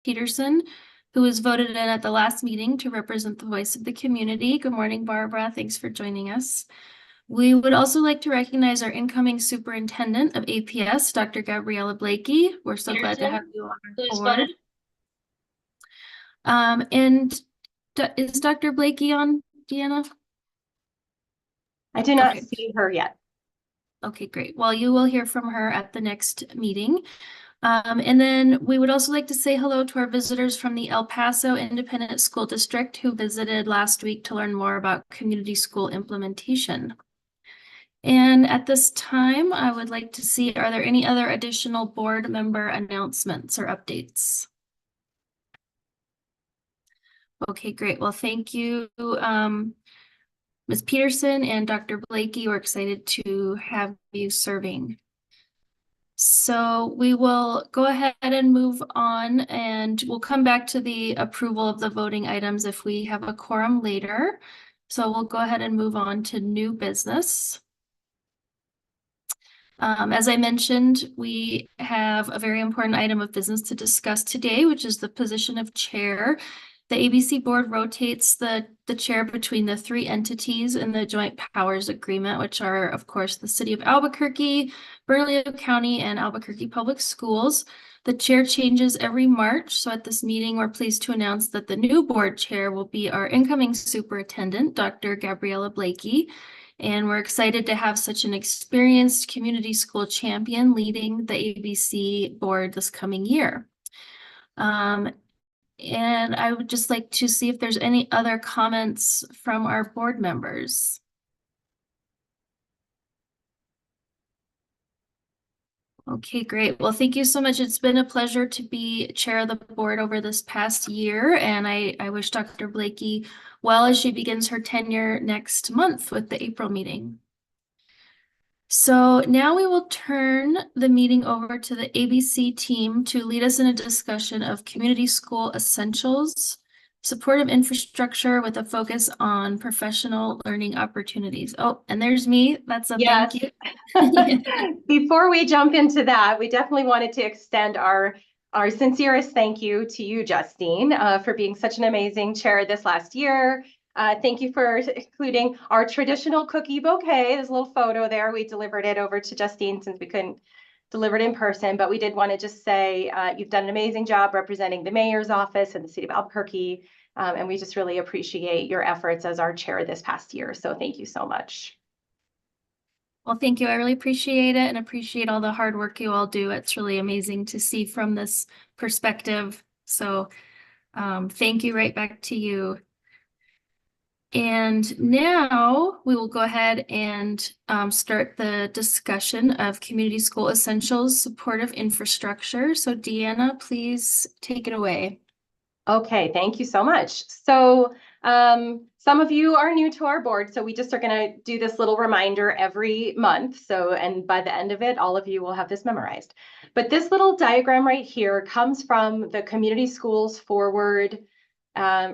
Peterson, who was voted in at the last meeting to represent the voice of the community. Good morning, Barbara. Thanks for joining us. We would also like to recognize our incoming superintendent of APS, Dr. Gabriella Blakey. We're so glad to have you on our board. And is Dr. Blakey on, Deanna? I do not see her yet. Okay, great. Well, you will hear from her at the next meeting. And then we would also like to say hello to our visitors from the El Paso Independent School District who visited last week to learn more about community school implementation. And at this time, I would like to see, are there any other additional board member announcements or updates? Okay, great. Well, thank you, Ms. Peterson and Dr. Blakey. We're excited to have you serving. So we will go ahead and move on, and we'll come back to the approval of the voting items if we have a quorum later. So we'll go ahead and move on to new business. As I mentioned, we have a very important item of business to discuss today, which is the position of chair. The ABC board rotates the chair between the three entities in the joint powers agreement, which are, of course, the city of Albuquerque, Bernalillo County, and Albuquerque Public Schools. The chair changes every March. So at this meeting, we're pleased to announce that the new board chair will be our incoming superintendent, Dr. Gabriella Blakey. And we're excited to have such an experienced community school champion leading the ABC board this coming year. And I would just like to see if there's any other comments from our board members. Okay, great. Well, thank you so much. It's been a pleasure to be chair of the board over this past year, and I wish Dr. Blakey well as she begins her tenure next month with the April meeting. So now we will turn the meeting over to the ABC team to lead us in a discussion of community school essentials, supportive infrastructure with a focus on professional learning opportunities. Oh, and there's me. That's a yes. Thank you. Before we jump into that, we definitely wanted to extend our sincerest thank you to you, Justine, for being such an amazing chair this last year. Thank you for including our traditional cookie bouquet. There's a little photo there. We delivered it over to Justine since we couldn't deliver it in person, but we did want to just say you've done an amazing job representing the mayor's office and the city of Albuquerque, and we just really appreciate your efforts as our chair this past year. So thank you so much. Well, thank you. I really appreciate it and appreciate all the hard work you all do. It's really amazing to see from this perspective. So thank you, right back to you. And now we will go ahead and start the discussion of community school essentials, supportive infrastructure. So Deanna, please take it away. Okay, thank you so much. So some of you are new to our board, so we just are going to do this little reminder every month. So, and by the end of it, all of you will have this memorized. But this little diagram right here comes from the Community Schools Forward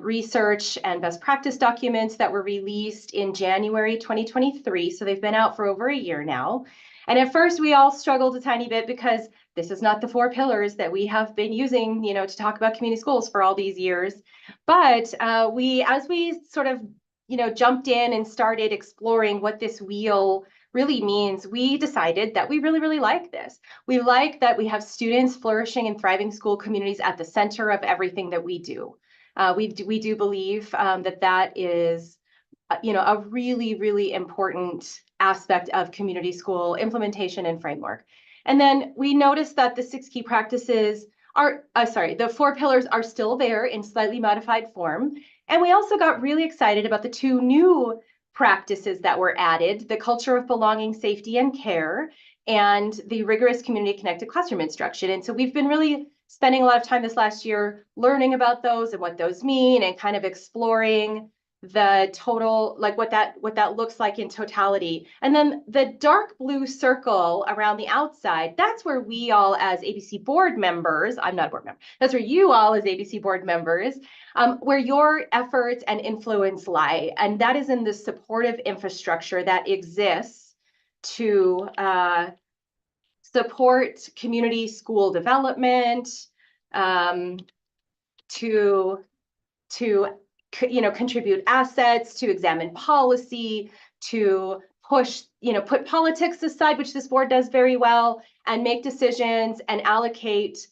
research and best practice documents that were released in January 2023. So they've been out for over a year now. And at first we all struggled a tiny bit because this is not the 4 pillars that we have been using, to talk about community schools for all these years. But as we sort of, jumped in and started exploring what this wheel really means, we decided that we really, really like this. We like that we have students flourishing and thriving school communities at the center of everything that we do. We do believe that is, a really, really important aspect of community school implementation and framework. And then we noticed that the 6 key practices are, the 4 pillars are still there in slightly modified form. And we also got really excited about the 2 new practices that were added, the culture of belonging, safety, and care, and the rigorous community connected classroom instruction. And so we've been really spending a lot of time this last year learning about those and what those mean and kind of exploring the total, like what that looks like in totality. And then the dark blue circle around the outside, that's where we all as ABC board members, I'm not a board member, that's where you all as ABC board members, where your efforts and influence lie. And that is in the supportive infrastructure that exists to support community school development, to contribute assets, to examine policy, to push, put politics aside, which this board does very well, and make decisions and allocate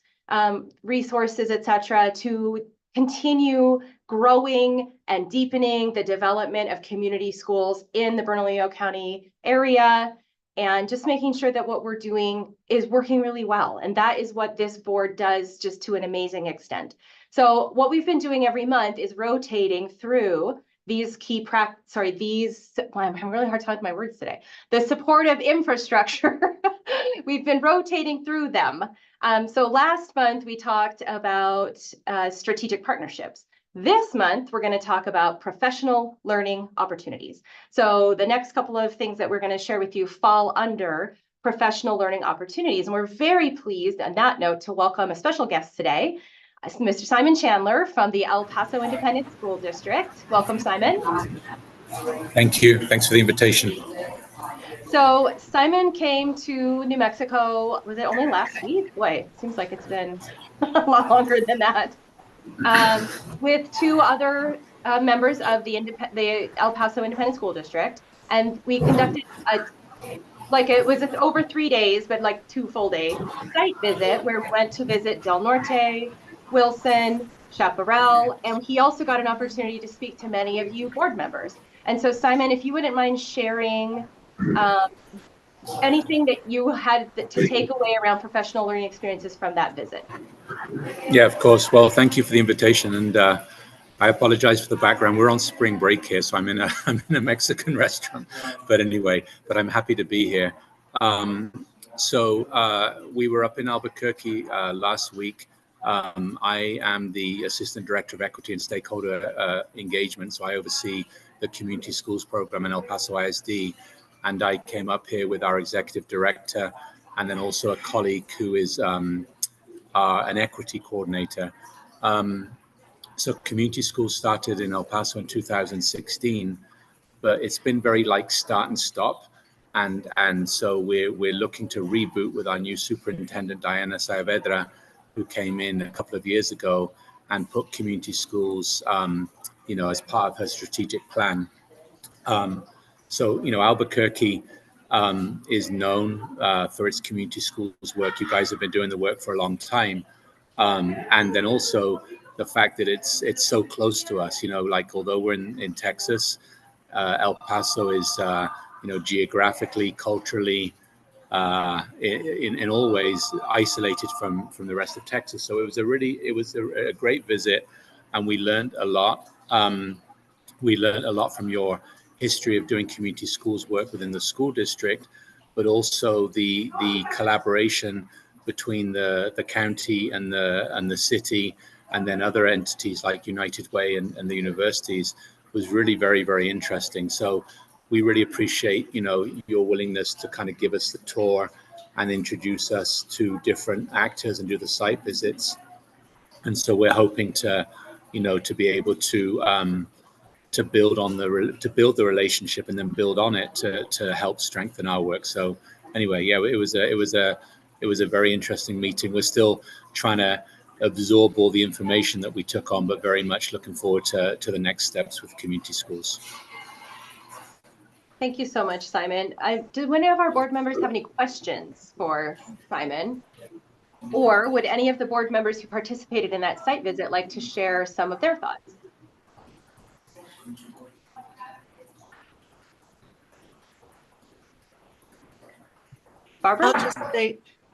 resources, et cetera, to continue growing and deepening the development of community schools in the Bernalillo County area, and just making sure that what we're doing is working really well. And that is what this board does, just to an amazing extent. So what we've been doing every month is rotating through these I'm having really hard time with my words today. The supportive infrastructure, we've been rotating through them. So last month we talked about strategic partnerships. This month, we're going to talk about professional learning opportunities. So the next couple of things that we're going to share with you fall under professional learning opportunities. And we're very pleased on that note to welcome a special guest today, Mr. Simon Chandler from the El Paso Independent School District. Welcome, Simon. Thank you. Thanks for the invitation. So Simon came to New Mexico, was it only last week? Boy, it seems like it's been a lot longer than that. With two other members of the El Paso Independent School District. And we conducted it was over 3 days, but like 2 full day site visit where we went to visit Del Norte, Wilson, Chaparral, and he also got an opportunity to speak to many of you board members. And so Simon, if you wouldn't mind sharing anything that you had to take away around professional learning experiences from that visit. Yeah, of course. Well, thank you for the invitation. And I apologize for the background. We're on spring break here, so I'm in a Mexican restaurant. But anyway, I'm happy to be here. So we were up in Albuquerque last week. I am the Assistant Director of Equity and Stakeholder Engagement. So I oversee the Community Schools Program in El Paso ISD. And I came up here with our Executive Director and then also a colleague who is an equity coordinator. So community schools started in El Paso in 2016, but it's been very like start and stop. And so we're looking to reboot with our new superintendent, Diana Saavedra, who came in a couple of years ago and put community schools, as part of her strategic plan. So, Albuquerque is known for its community schools work. You guys have been doing the work for a long time. And then also the fact that it's so close to us, although we're in Texas, El Paso is, geographically, culturally, in all ways isolated from the rest of Texas. So it was a great visit, and we learned a lot. We learned a lot from your history of doing community schools work within the school district, but also the collaboration between the county and the city, and then other entities like United Way and the universities was really very, very interesting. So we really appreciate, your willingness to kind of give us the tour and introduce us to different actors and do the site visits. And so we're hoping to be able to build the relationship and then build on it to help strengthen our work. So anyway, yeah, it was a very interesting meeting. We're still trying to absorb all the information that we took on, but very much looking forward to the next steps with community schools. Thank you so much, Simon. Did any of our board members have any questions for Simon? Or would any of the board members who participated in that site visit like to share some of their thoughts? Barbara?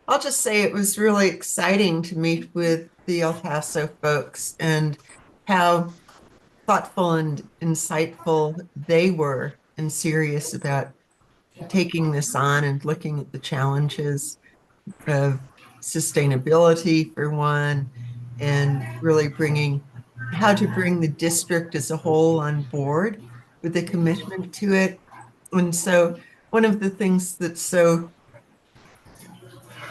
I'll just say it was really exciting to meet with the El Paso folks and how thoughtful and insightful they were and serious about taking this on and looking at the challenges of sustainability for one, and really how to bring the district as a whole on board with a commitment to it. And so one of the things that's so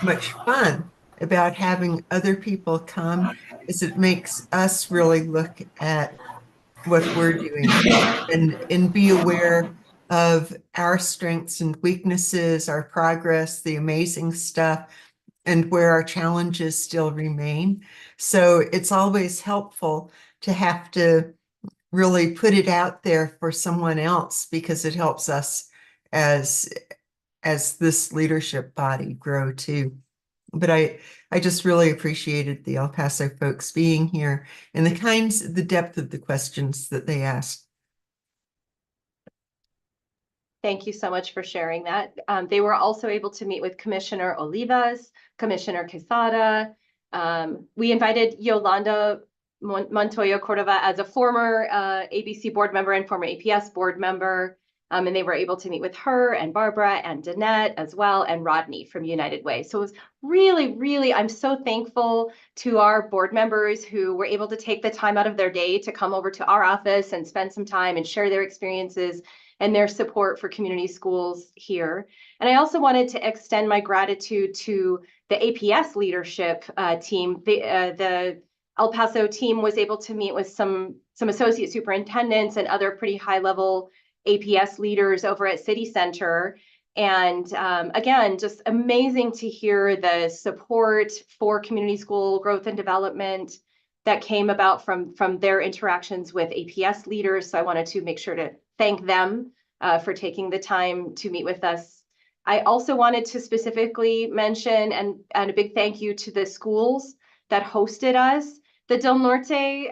much fun about having other people come is it makes us really look at what we're doing and be aware of our strengths and weaknesses, our progress, the amazing stuff, and where our challenges still remain. So it's always helpful to have to really put it out there for someone else, because it helps us as this leadership body grow too. But I just really appreciated the El Paso folks being here and the depth of the questions that they asked. Thank you so much for sharing that. They were also able to meet with Commissioner Olivas, Commissioner Quesada. We invited Yolanda Montoya Cordova as a former ABC board member and former APS board member. And they were able to meet with her and Barbara and Danette as well, and Rodney from United Way. So it was really, really, I'm so thankful to our board members who were able to take the time out of their day to come over to our office and spend some time and share their experiences and their support for community schools here. And I also wanted to extend my gratitude to the APS leadership team. The El Paso team was able to meet with some associate superintendents and other pretty high-level APS leaders over at City Center. And again, just amazing to hear the support for community school growth and development that came about from their interactions with APS leaders. So I wanted to make sure to thank them for taking the time to meet with us. I also wanted to specifically mention and a big thank you to the schools that hosted us. The Del Norte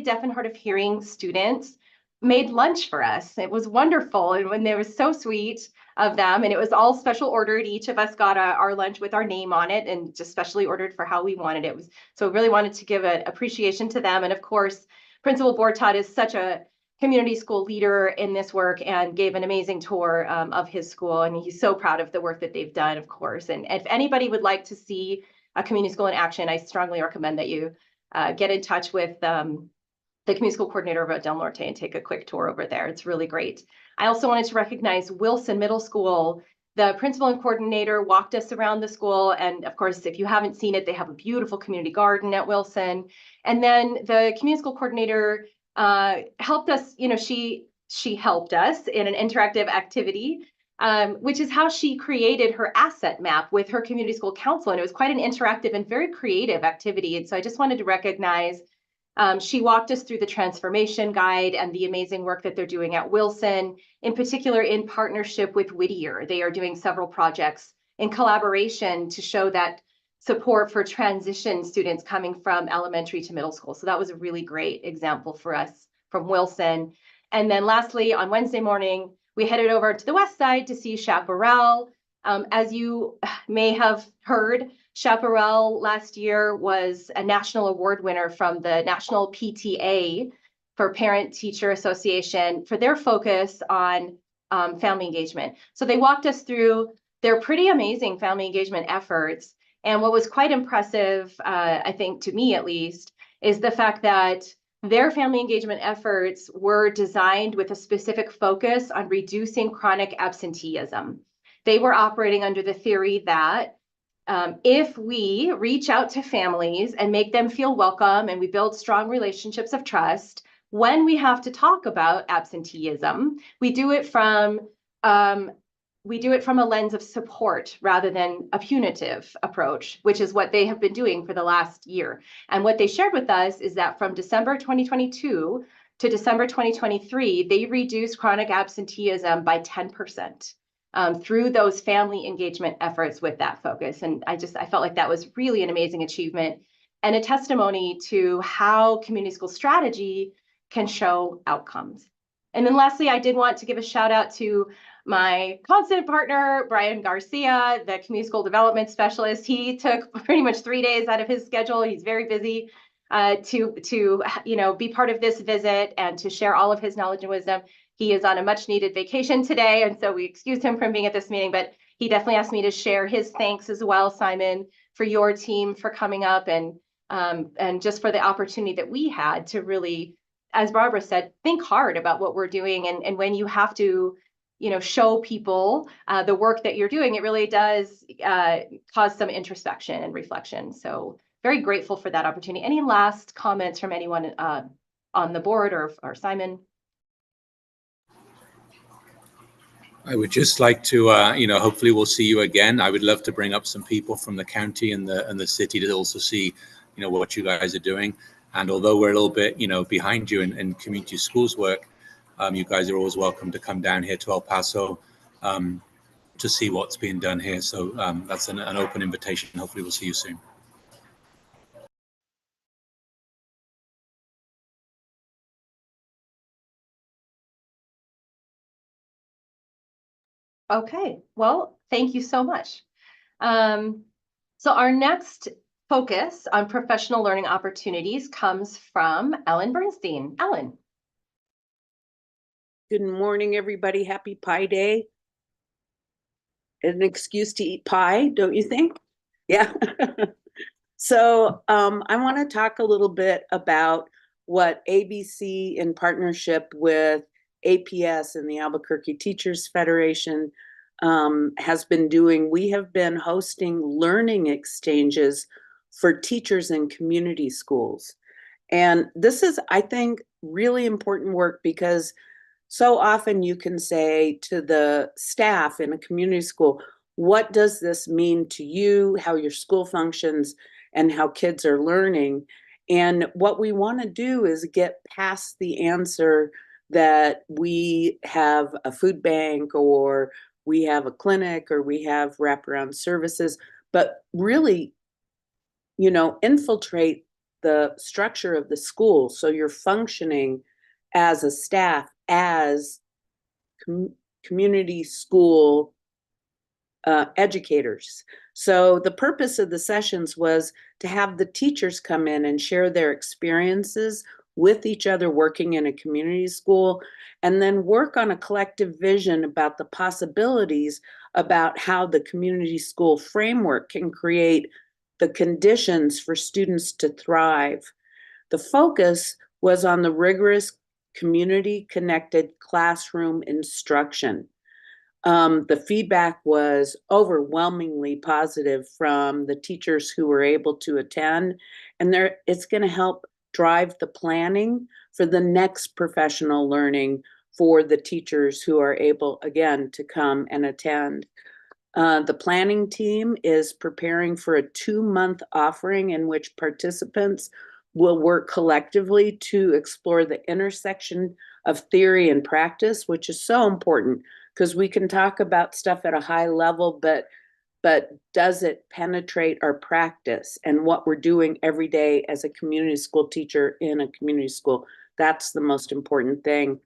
Deaf and Hard of Hearing students made lunch for us. It was wonderful, and when they were so sweet of them, and it was all special ordered. Each of us got our lunch with our name on it, and just specially ordered for how we wanted it. So really wanted to give an appreciation to them. And of course, Principal Bortod is such a community school leader in this work and gave an amazing tour of his school, and he's so proud of the work that they've done, of course. And if anybody would like to see a community school in action, I strongly recommend that you get in touch with the community school coordinator over at Del Norte and take a quick tour over there. It's really great. I also wanted to recognize Wilson Middle School. The principal and coordinator walked us around the school. And of course, if you haven't seen it, they have a beautiful community garden at Wilson. And then the community school coordinator helped us, she helped us in an interactive activity, which is how she created her asset map with her community school council. And it was quite an interactive and very creative activity. And so I just wanted to recognize she walked us through the transformation guide and the amazing work that they're doing at Wilson, in particular in partnership with Whittier. They are doing several projects in collaboration to show that support for transition students coming from elementary to middle school. So that was a really great example for us from Wilson. And then lastly, on Wednesday morning, we headed over to the west side to see Chaparral. As you may have heard, Chaparral last year was a national award winner from the National PTA for Parent Teacher Association for their focus on family engagement. So they walked us through their pretty amazing family engagement efforts. And what was quite impressive, I think to me at least, is the fact that their family engagement efforts were designed with a specific focus on reducing chronic absenteeism. They were operating under the theory that if we reach out to families and make them feel welcome and we build strong relationships of trust, when we have to talk about absenteeism, we do it from a lens of support rather than a punitive approach, which is what they have been doing for the last year. And what they shared with us is that from December 2022 to December 2023, they reduced chronic absenteeism by 10%. Through those family engagement efforts with that focus. And I felt like that was really an amazing achievement and a testimony to how community school strategy can show outcomes. And then lastly, I did want to give a shout out to my constant partner, Brian Garcia, the community school development specialist. He took pretty much 3 days out of his schedule. He's very busy to be part of this visit and to share all of his knowledge and wisdom. He is on a much needed vacation today, and so we excused him from being at this meeting, but he definitely asked me to share his thanks as well, Simon, for your team for coming up and just for the opportunity that we had to really, as Barbara said, think hard about what we're doing. And when you have to, show people the work that you're doing, it really does cause some introspection and reflection. So very grateful for that opportunity. Any last comments from anyone on the board or Simon? I would just like to, hopefully we'll see you again. I would love to bring up some people from the county and the city to also see, what you guys are doing. And although we're a little bit, behind you in community schools work, you guys are always welcome to come down here to El Paso to see what's being done here. So that's an open invitation. Hopefully we'll see you soon. Okay, well, thank you so much. So our next focus on professional learning opportunities comes from Ellen Bernstein. Ellen. Good morning, everybody. Happy Pie Day. An excuse to eat pie, don't you think? Yeah. So I want to talk a little bit about what ABC in partnership with APS and the Albuquerque Teachers Federation has been doing. We have been hosting learning exchanges for teachers in community schools. And this is, I think, really important work because so often you can say to the staff in a community school, what does this mean to you, how your school functions, and how kids are learning? And what we want to do is get past the answer that we have a food bank or we have a clinic or we have wraparound services, but really, infiltrate the structure of the school so you're functioning as a staff, as community school educators. So the purpose of the sessions was to have the teachers come in and share their experiences with each other working in a community school, and then work on a collective vision about the possibilities about how the community school framework can create the conditions for students to thrive. The focus was on the rigorous community-connected classroom instruction. The feedback was overwhelmingly positive from the teachers who were able to attend, and it's going to help drive the planning for the next professional learning for the teachers who are able, again, to come and attend. The planning team is preparing for a 2-month offering in which participants will work collectively to explore the intersection of theory and practice, which is so important because we can talk about stuff at a high level, but does it penetrate our practice and what we're doing every day as a community school teacher in a community school? That's the most important thing.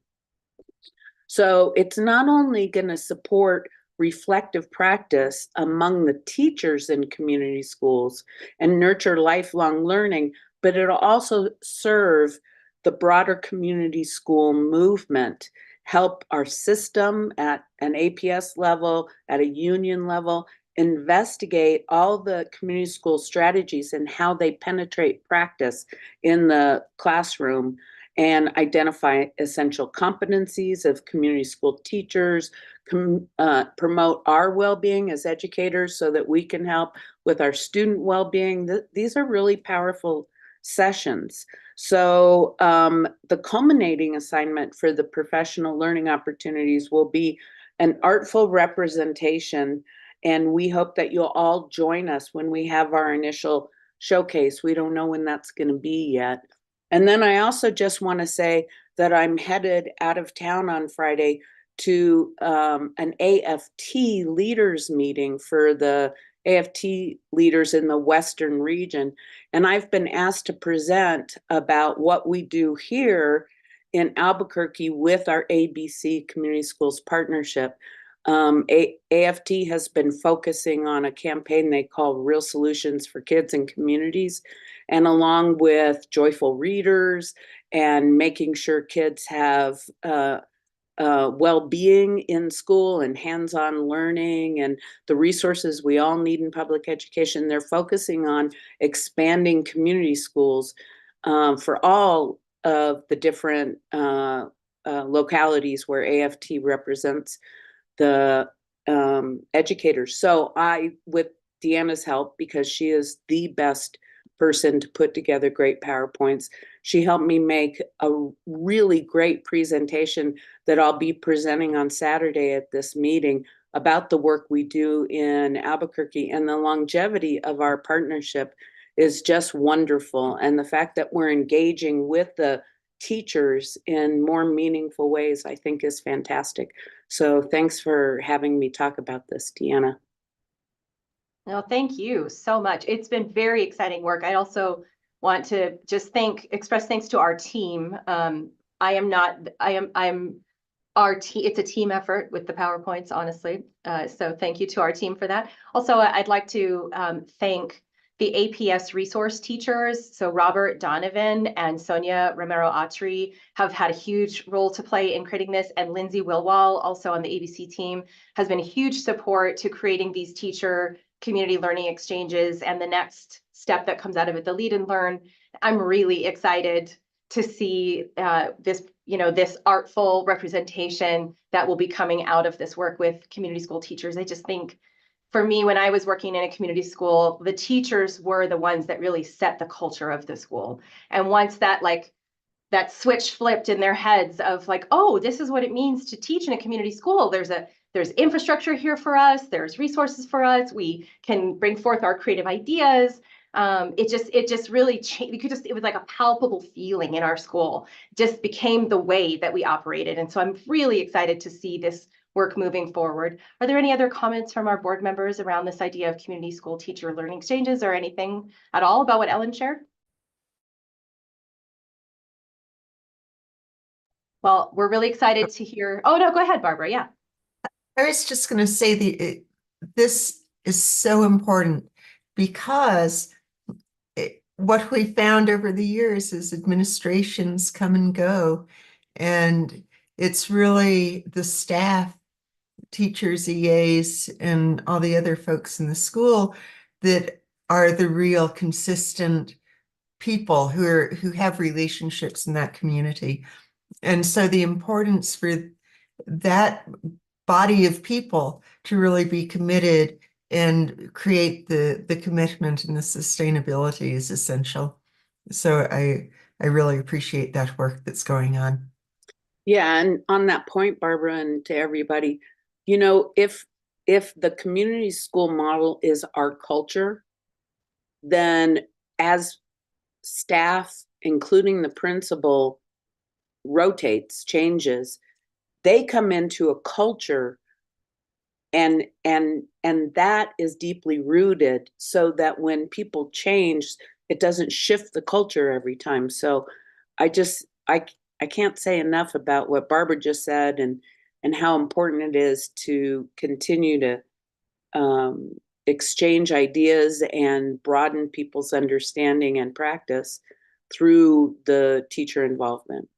So it's not only going to support reflective practice among the teachers in community schools and nurture lifelong learning, but it'll also serve the broader community school movement, help our system at an APS level, at a union level, investigate all the community school strategies and how they penetrate practice in the classroom, and identify essential competencies of community school teachers, promote our well-being as educators so that we can help with our student well-being. These are really powerful sessions. So the culminating assignment for the professional learning opportunities will be an artful representation, and we hope that you'll all join us when we have our initial showcase. We don't know when that's going to be yet. And then I also just want to say that I'm headed out of town on Friday to an AFT leaders meeting for the AFT leaders in the Western region. And I've been asked to present about what we do here in Albuquerque with our ABC Community Schools partnership. AFT has been focusing on a campaign they call Real Solutions for Kids and Communities, and along with joyful readers and making sure kids have well-being in school and hands-on learning and the resources we all need in public education, they're focusing on expanding community schools for all of the different localities where AFT represents the educators. So I, with Deanna's help, because she is the best person to put together great PowerPoints. She helped me make a really great presentation that I'll be presenting on Saturday at this meeting about the work we do in Albuquerque, and the longevity of our partnership is just wonderful. And the fact that we're engaging with the teachers in more meaningful ways, I think is fantastic. So thanks for having me talk about this, Deanna. No, thank you so much. It's been very exciting work. I also want to just express thanks to our team. I'm our team. It's a team effort with the PowerPoints, honestly. So thank you to our team for that. Also, I'd like to thank the APS resource teachers. So Robert Donovan and Sonia Romero Atri have had a huge role to play in creating this, and Lindsay Wilwall, also on the ABC team, has been a huge support to creating these teacher community learning exchanges and the next step that comes out of it, the Lead and Learn. I'm really excited to see this artful representation that will be coming out of this work with community school teachers. I just think, for me, when I was working in a community school, the teachers were the ones that really set the culture of the school. And once that switch flipped in their heads of like, oh, this is what it means to teach in a community school. There's infrastructure here for us. There's resources for us. We can bring forth our creative ideas. It just really changed. It was like a palpable feeling in our school. It just became the way that we operated. And so I'm really excited to see this work moving forward. Are there any other comments from our board members around this idea of community school teacher learning exchanges, or anything at all about what Ellen shared? Well, we're really excited to hear. Oh, no, go ahead, Barbara. Yeah. I was just going to say this is so important because what we found over the years is administrations come and go, and it's really the staff, teachers, EAs, and all the other folks in the school that are the real consistent people who have relationships in that community. And so the importance for that body of people to really be committed and create the commitment and the sustainability is essential. So I really appreciate that work that's going on. Yeah, and on that point, Barbara, and to everybody, if the community school model is our culture, then as staff, including the principal, changes, they come into a culture and that is deeply rooted, so that when people change, it doesn't shift the culture every time. So I can't say enough about what Barbara just said, and how important it is to continue to exchange ideas and broaden people's understanding and practice through the teacher involvement.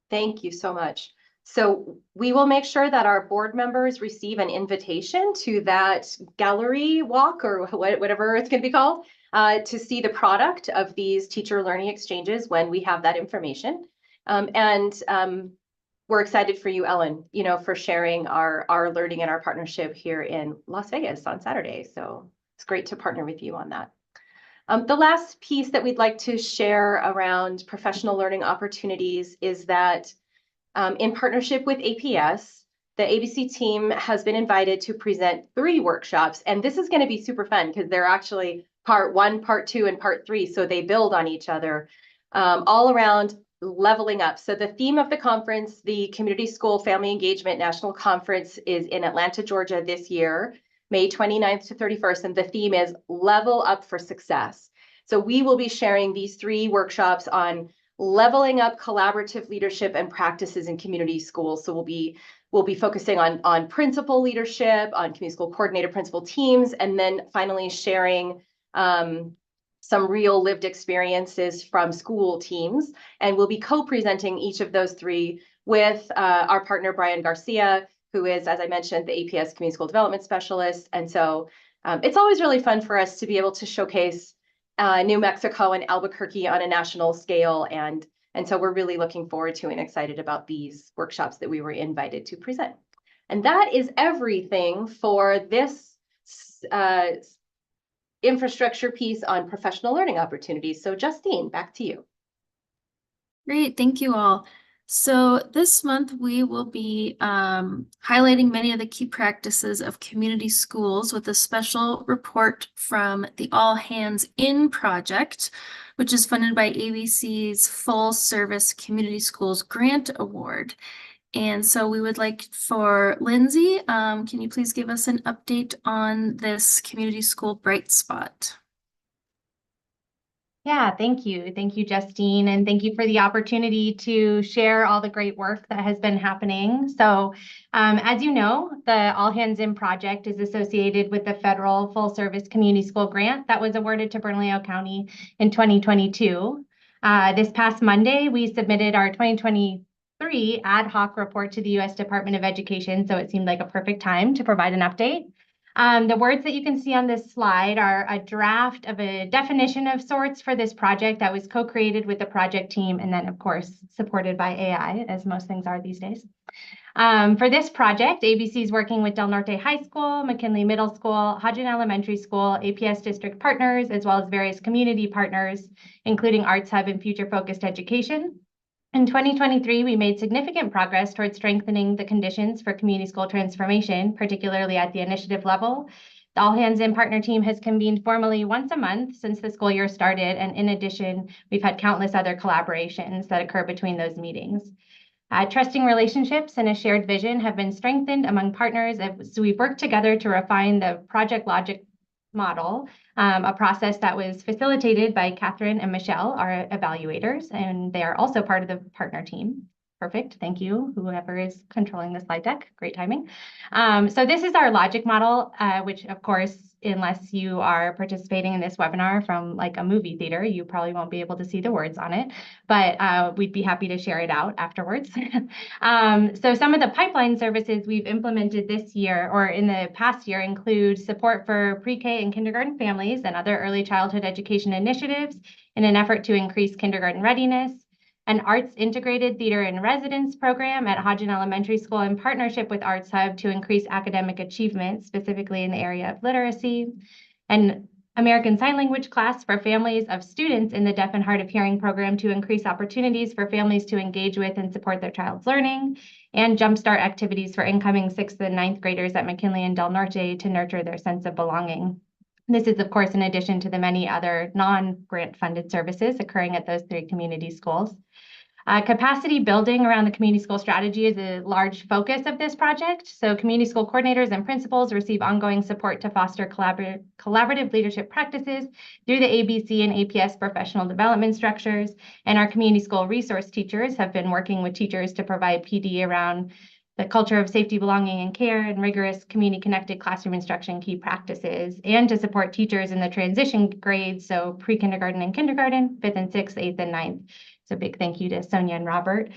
Thank you so much. So we will make sure that our board members receive an invitation to that gallery walk, or whatever it's going to be called, to see the product of these teacher learning exchanges when we have that information. We're excited for you, Ellen, for sharing our learning and our partnership here in Las Vegas on Saturday. So it's great to partner with you on that. The last piece that we'd like to share around professional learning opportunities is that in partnership with APS, the ABC team has been invited to present 3 workshops. And this is going to be super fun because they're actually part 1, part 2, and part 3. So they build on each other, all around leveling up. So the theme of the conference, the Community School Family Engagement National Conference, is in Atlanta, Georgia this year, May 29th to 31st. And the theme is Level Up for Success. So we will be sharing these 3 workshops on leveling up collaborative leadership and practices in community schools. So we'll be focusing on principal leadership, on community school coordinator principal teams, and then finally sharing some real lived experiences from school teams. And we'll be co-presenting each of those 3 with our partner, Brian Garcia, who is, as I mentioned, the APS Community School Development Specialist. And so it's always really fun for us to be able to showcase New Mexico and Albuquerque on a national scale. And so we're really looking forward to and excited about these workshops that we were invited to present. And that is everything for this infrastructure piece on professional learning opportunities. So Justine, back to you. Great, thank you all. So this month we will be highlighting many of the key practices of community schools with a special report from the All Hands In project, which is funded by ABC's Full Service Community Schools Grant Award. And so we would like for Lindsay, can you please give us an update on this community school bright spot? Yeah, thank you. Thank you, Justine, and thank you for the opportunity to share all the great work that has been happening. So, as you know, the All Hands In project is associated with the federal full service community school grant that was awarded to Bernalillo County in 2022. This past Monday, we submitted our 2023 ad hoc report to the U.S. Department of Education, so it seemed like a perfect time to provide an update. The words that you can see on this slide are a draft of a definition of sorts for this project that was co-created with the project team and then, of course, supported by AI, as most things are these days. For this project, ABC is working with Del Norte High School, McKinley Middle School, Hodgin Elementary School, APS district partners, as well as various community partners, including Arts Hub and Future Focused Education. In 2023, we made significant progress towards strengthening the conditions for community school transformation, particularly at the initiative level. The All Hands In partner team has convened formally once a month since the school year started, and in addition, we've had countless other collaborations that occur between those meetings. Trusting relationships and a shared vision have been strengthened among partners as we've worked together to refine the project logic model, a process that was facilitated by Catherine and Michelle, our evaluators, and they are also part of the partner team. Perfect, thank you, whoever is controlling the slide deck, great timing. So this is our logic model, which of course, unless you are participating in this webinar from like a movie theater, you probably won't be able to see the words on it, but we'd be happy to share it out afterwards. So some of the pipeline services we've implemented this year or in the past year include support for pre-K and kindergarten families and other early childhood education initiatives in an effort to increase kindergarten readiness, an arts integrated theater in residence program at Hodgin Elementary School in partnership with Arts Hub to increase academic achievement, specifically in the area of literacy, an American Sign Language class for families of students in the Deaf and Hard of Hearing program to increase opportunities for families to engage with and support their child's learning, and jumpstart activities for incoming 6th and 9th graders at McKinley and Del Norte to nurture their sense of belonging. This is, of course, in addition to the many other non-grant funded services occurring at those 3 community schools. Capacity building around the community school strategy is a large focus of this project. So community school coordinators and principals receive ongoing support to foster collaborative leadership practices through the ABC and APS professional development structures. And our community school resource teachers have been working with teachers to provide PD around the culture of safety, belonging, and care, and rigorous community-connected classroom instruction key practices, and to support teachers in the transition grades, so pre-kindergarten and kindergarten, 5th and 6th, 8th and 9th. So big thank you to Sonia and Robert.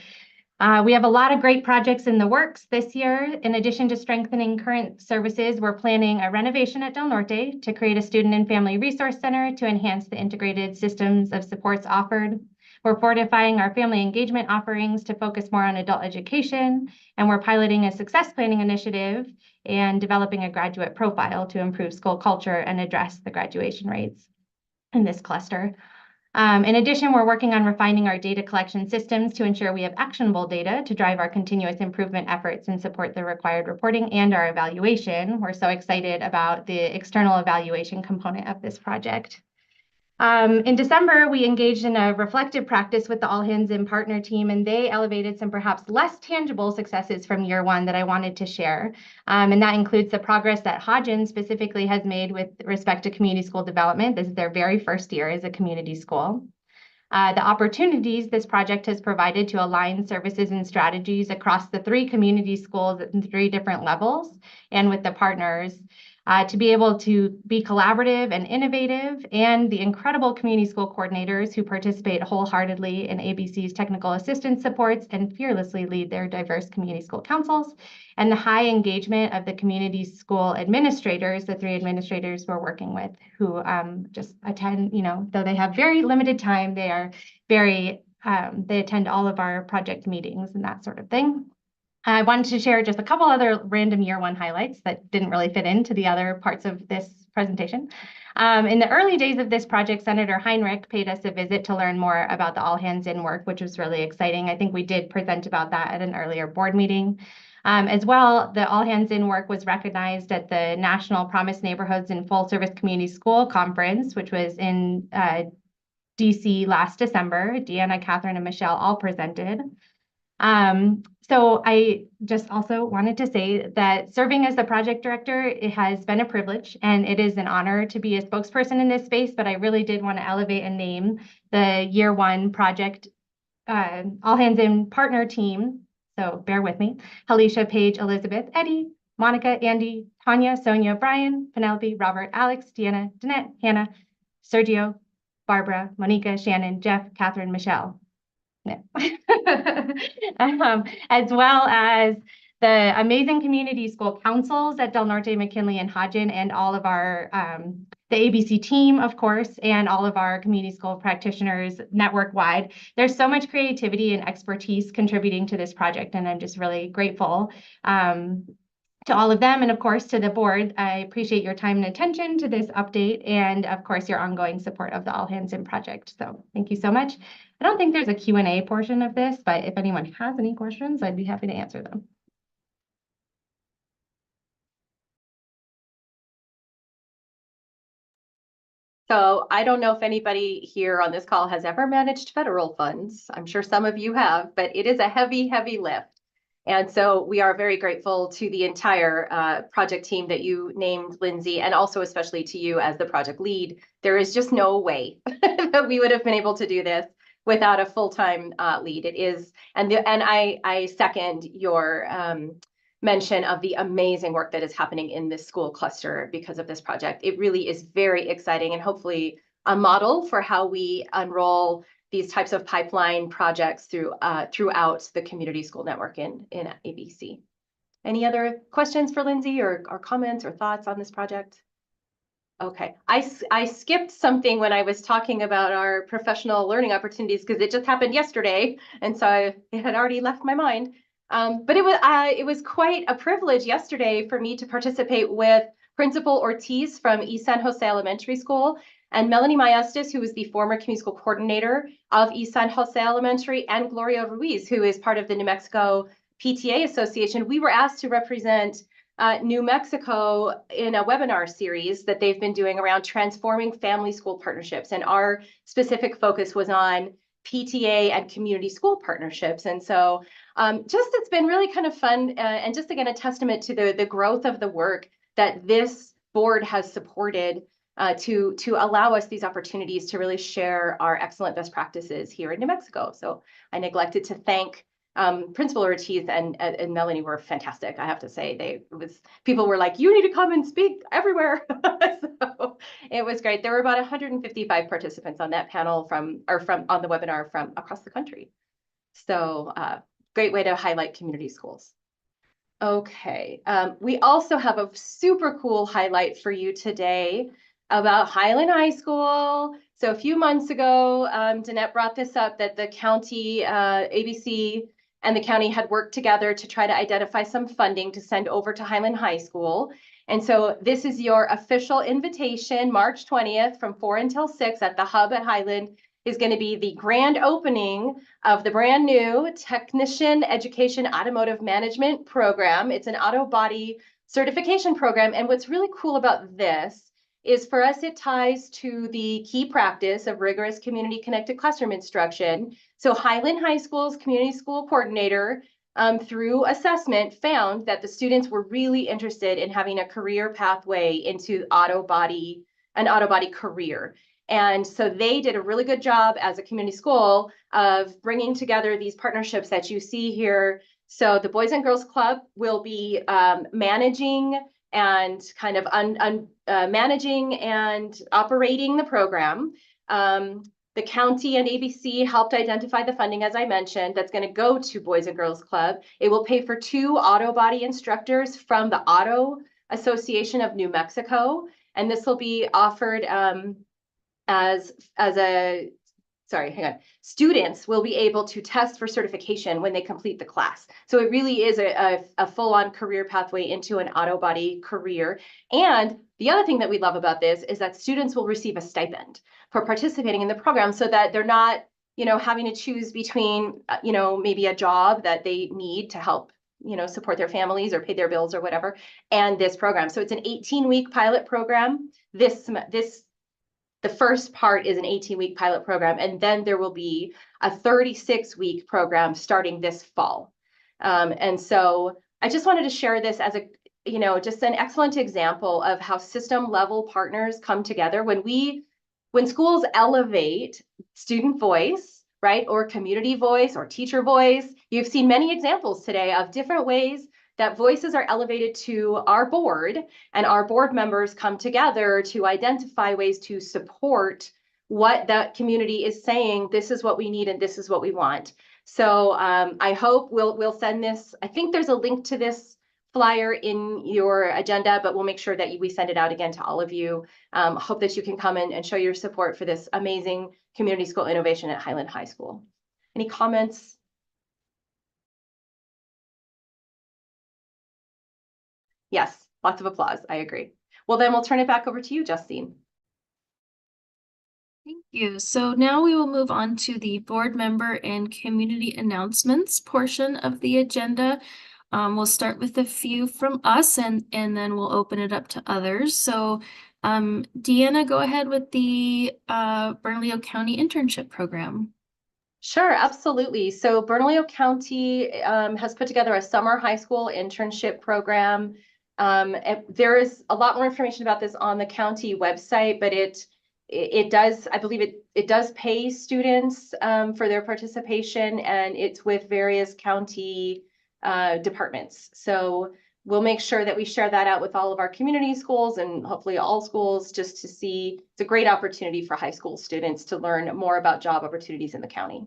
We have a lot of great projects in the works this year. In addition to strengthening current services, we're planning a renovation at Del Norte to create a student and family resource center to enhance the integrated systems of supports offered. We're fortifying our family engagement offerings to focus more on adult education, and we're piloting a success planning initiative and developing a graduate profile to improve school culture and address the graduation rates in this cluster. In addition, we're working on refining our data collection systems to ensure we have actionable data to drive our continuous improvement efforts and support the required reporting and our evaluation. We're so excited about the external evaluation component of this project. In December, we engaged in a reflective practice with the All Hands In partner team, and they elevated some perhaps less tangible successes from year one that I wanted to share. And that includes the progress that Hodgin specifically has made with respect to community school development. This is their very first year as a community school. The opportunities this project has provided to align services and strategies across the 3 community schools at 3 different levels and with the partners to be able to be collaborative and innovative, and the incredible community school coordinators who participate wholeheartedly in ABC's technical assistance supports and fearlessly lead their diverse community school councils, and the high engagement of the community school administrators, the 3 administrators we're working with who just attend, though they have very limited time, they are very, they attend all of our project meetings and that sort of thing. I wanted to share just a couple other random year one highlights that didn't really fit into the other parts of this presentation. In the early days of this project, Senator Heinrich paid us a visit to learn more about the All Hands In work, which was really exciting. I think we did present about that at an earlier board meeting. As well, the All Hands In work was recognized at the National Promise Neighborhoods and Full Service Community School Conference, which was in DC last December. Deanna, Catherine, and Michelle all presented. So I just also wanted to say that serving as the project director, it has been a privilege and it is an honor to be a spokesperson in this space, but I really did want to elevate and name the year one project All Hands In partner team. So bear with me. Alicia, Paige, Elizabeth, Eddie, Monica, Andy, Tanya, Sonia, Brian, Penelope, Robert, Alex, Deanna, Danette, Hannah, Sergio, Barbara, Monica, Shannon, Jeff, Catherine, Michelle. Yeah. As well as the amazing community school councils at Del Norte, McKinley, and Hodgen, and all of our the ABC team, of course, and all of our community school practitioners network-wide. There's so much creativity and expertise contributing to this project, and I'm just really grateful to all of them, and of course to the board. I appreciate your time and attention to this update, and of course your ongoing support of the All Hands In project. So thank you so much. I don't think there's a Q&A portion of this, but if anyone has any questions, I'd be happy to answer them. So I don't know if anybody here on this call has ever managed federal funds. I'm sure some of you have, but it is a heavy, heavy lift. And so we are very grateful to the entire project team that you named, Lindsay, and also especially to you as the project lead. There is just no way that we would have been able to do this without a full-time lead. It is, and I second your mention of the amazing work that is happening in this school cluster because of this project. It really is very exciting and hopefully a model for how we unroll these types of pipeline projects throughout the community school network in ABC. Any other questions for Lindsay or comments or thoughts on this project? Okay, I skipped something when I was talking about our professional learning opportunities because it just happened yesterday, and so it had already left my mind. But it was quite a privilege yesterday for me to participate with Principal Ortiz from East San Jose Elementary School and Melanie Maestas, who is the former community school coordinator of East San Jose Elementary, and Gloria Ruiz, who is part of the New Mexico PTA Association. We were asked to represent New Mexico in a webinar series that they've been doing around transforming family school partnerships. And our specific focus was on PTA and community school partnerships. And so it's been really kind of fun and just again, a testament to the growth of the work that this board has supported to allow us these opportunities to really share our excellent best practices here in New Mexico. So I neglected to thank Principal Ortiz and Melanie were fantastic. I have to say, people were like, you need to come and speak everywhere. So it was great. There were about 155 participants on that panel on the webinar from across the country. So great way to highlight community schools. Okay, we also have a super cool highlight for you today about Highland High School. So a few months ago, Danette brought this up that the county, ABC and the county had worked together to try to identify some funding to send over to Highland High School. And so this is your official invitation, March 20th from 4 until 6 at the Hub at Highland is going to be the grand opening of the brand new Technician Education Automotive Management Program. It's an auto body certification program. And what's really cool about this is for us, it ties to the key practice of rigorous community connected classroom instruction. So Highland High School's community school coordinator through assessment found that the students were really interested in having a career pathway into an auto body career. And so they did a really good job as a community school of bringing together these partnerships that you see here. So the Boys and Girls Club will be managing and kind of managing and operating the program. The county and ABC helped identify the funding, as I mentioned, that's going to go to Boys and Girls Club. It will pay for 2 auto body instructors from the Auto Association of New Mexico. And this will be offered as a students will be able to test for certification when they complete the class. So it really is a full-on career pathway into an auto body career. And the other thing that we love about this is that students will receive a stipend for participating in the program, so that they're not, having to choose between, maybe a job that they need to help, support their families or pay their bills or whatever, and this program. So it's an 18-week pilot program. The first part is an 18-week pilot program, and then there will be a 36-week program starting this fall. And so I just wanted to share this as just an excellent example of how system level partners come together. When schools elevate student voice, right, or community voice or teacher voice, you've seen many examples today of different ways that voices are elevated to our board, and our board members come together to identify ways to support what that community is saying. This is what we need and this is what we want. So I hope we'll send this. I think there's a link to this flyer in your agenda, but we'll make sure that we send it out again to all of you. Hope that you can come in and show your support for this amazing community school innovation at Highland High School. Any comments? Yes, lots of applause. I agree. Well, then we'll turn it back over to you, Justine. Thank you. So now we will move on to the board member and community announcements portion of the agenda. We'll start with a few from us, and then we'll open it up to others. So Deanna, go ahead with the Bernalillo County Internship Program. Sure, absolutely. So Bernalillo County has put together a summer high school internship program. There is a lot more information about this on the county website, but it does, I believe it does pay students for their participation, and it's with various county departments. So we'll make sure that we share that out with all of our community schools and hopefully all schools, just to see. It's a great opportunity for high school students to learn more about job opportunities in the county.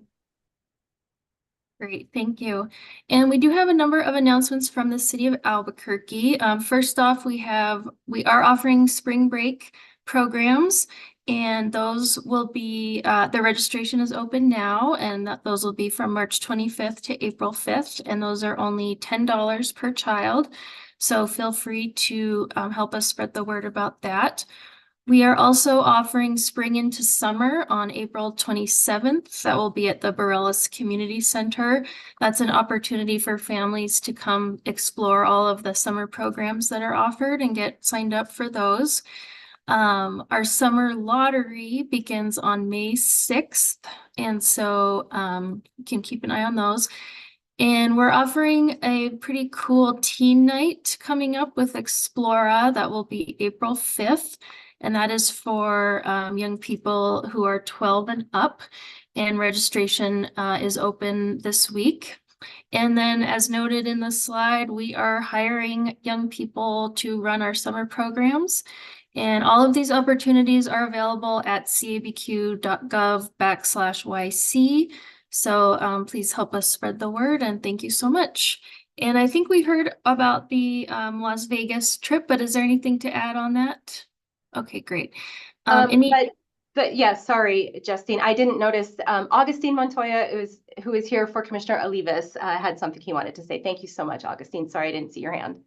Great, thank you. And we do have a number of announcements from the city of Albuquerque. First off, we are offering spring break programs, and those will be, the registration is open now, and those will be from March 25th to April 5th, and those are only $10 per child. So feel free to help us spread the word about that. We are also offering Spring into Summer on April 27th. That will be at the Bareilles Community Center. That's an opportunity for families to come explore all of the summer programs that are offered and get signed up for those. Our summer lottery begins on May 6th, and so you can keep an eye on those. And we're offering a pretty cool teen night coming up with Explora. That will be April 5th. And that is for young people who are 12 and up. And registration is open this week. And then, as noted in the slide, we are hiring young people to run our summer programs. And all of these opportunities are available at cabq.gov/YC. So please help us spread the word, and thank you so much. And I think we heard about the Las Vegas trip, but is there anything to add on that? Okay, great. But yeah, sorry, Justine, I didn't notice. Augustine Montoya, who is here for Commissioner Olivas, had something he wanted to say. Thank you so much, Augustine. Sorry, I didn't see your hand.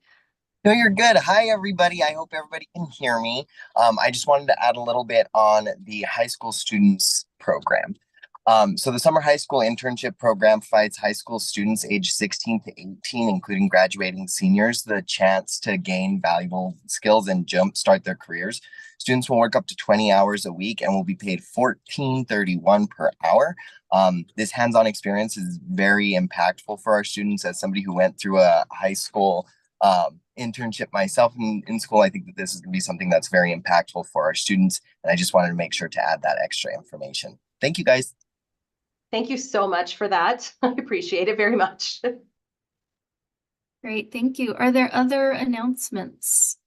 No, you're good. Hi, everybody. I hope everybody can hear me. I just wanted to add a little bit on the high school students program. So the Summer High School Internship Program provides high school students aged 16 to 18, including graduating seniors, the chance to gain valuable skills and jumpstart their careers. Students will work up to 20 hours a week and will be paid $14.31 per hour. This hands-on experience is very impactful for our students. As somebody who went through a high school internship myself in school, I think that this is going to be something that's very impactful for our students. And I just wanted to make sure to add that extra information. Thank you, guys. Thank you so much for that. I appreciate it very much. Great, thank you. Are there other announcements?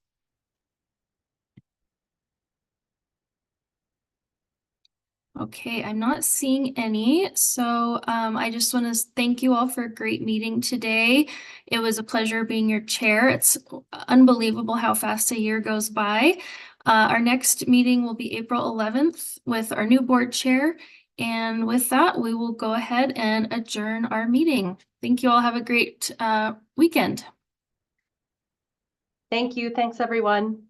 Okay, I'm not seeing any. So I just want to thank you all for a great meeting today. It was a pleasure being your chair. It's unbelievable how fast a year goes by. Our next meeting will be April 11th with our new board chair. And with that, we will go ahead and adjourn our meeting. Thank you all. Have a great weekend. Thank you. Thanks, everyone.